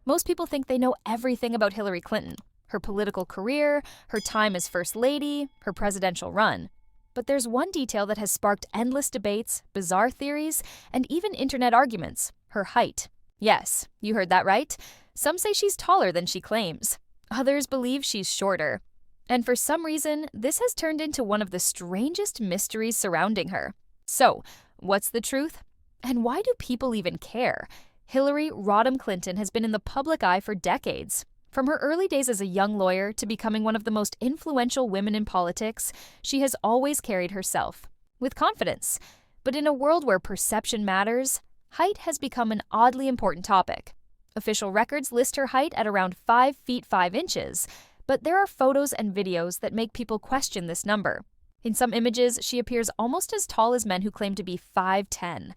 Most people think they know everything about Hillary Clinton, her political career, her time as First Lady, her presidential run. But there's one detail that has sparked endless debates, bizarre theories, and even internet arguments: her height. Yes, you heard that right. Some say she's taller than she claims. Others believe she's shorter. And for some reason, this has turned into one of the strangest mysteries surrounding her. So, what's the truth? And why do people even care? Hillary Rodham Clinton has been in the public eye for decades. From her early days as a young lawyer to becoming one of the most influential women in politics, she has always carried herself with confidence. But in a world where perception matters, height has become an oddly important topic. Official records list her height at around 5 feet 5 inches, but there are photos and videos that make people question this number. In some images, she appears almost as tall as men who claim to be 5'10".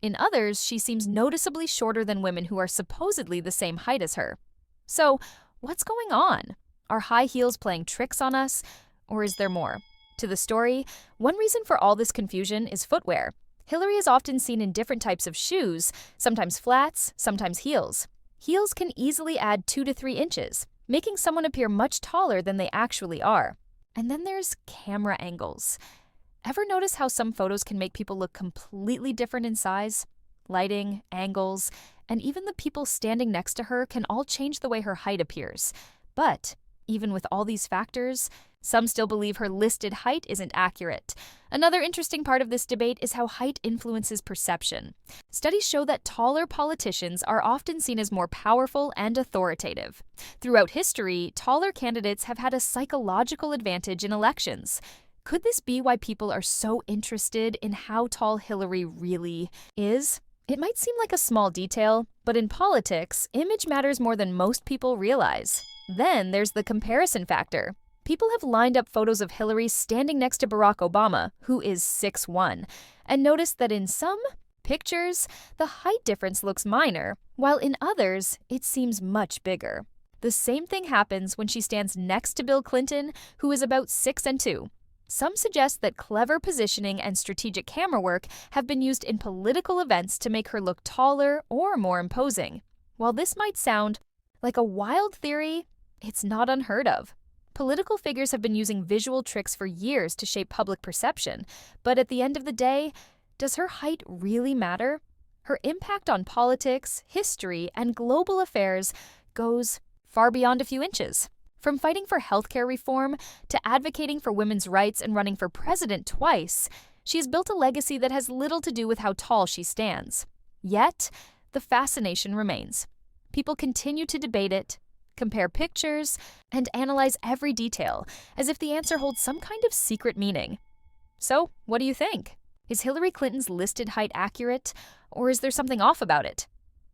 In others, she seems noticeably shorter than women who are supposedly the same height as her. So, what's going on? Are high heels playing tricks on us? Or is there more? To the story, one reason for all this confusion is footwear. Hillary is often seen in different types of shoes, sometimes flats, sometimes heels. Heels can easily add 2 to 3 inches, making someone appear much taller than they actually are. And then there's camera angles. Ever notice how some photos can make people look completely different in size? Lighting, angles, and even the people standing next to her can all change the way her height appears. But even with all these factors, some still believe her listed height isn't accurate. Another interesting part of this debate is how height influences perception. Studies show that taller politicians are often seen as more powerful and authoritative. Throughout history, taller candidates have had a psychological advantage in elections. Could this be why people are so interested in how tall Hillary really is? It might seem like a small detail, but in politics, image matters more than most people realize. Then there's the comparison factor. People have lined up photos of Hillary standing next to Barack Obama, who is 6'1", and noticed that in some pictures, the height difference looks minor, while in others, it seems much bigger. The same thing happens when she stands next to Bill Clinton, who is about 6'2". Some suggest that clever positioning and strategic camera work have been used in political events to make her look taller or more imposing. While this might sound like a wild theory, it's not unheard of. Political figures have been using visual tricks for years to shape public perception, but at the end of the day, does her height really matter? Her impact on politics, history, and global affairs goes far beyond a few inches. From fighting for healthcare reform to advocating for women's rights and running for president twice, she's built a legacy that has little to do with how tall she stands. Yet, the fascination remains. People continue to debate it, compare pictures, and analyze every detail, as if the answer holds some kind of secret meaning. So, what do you think? Is Hillary Clinton's listed height accurate, or is there something off about it?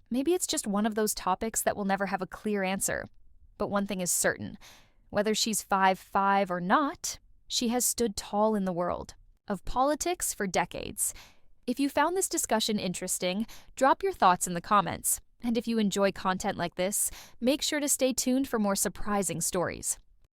Maybe it's just one of those topics that will never have a clear answer. But one thing is certain: whether she's 5'5" or not, she has stood tall in the world of politics for decades. If you found this discussion interesting, drop your thoughts in the comments. And if you enjoy content like this, make sure to stay tuned for more surprising stories.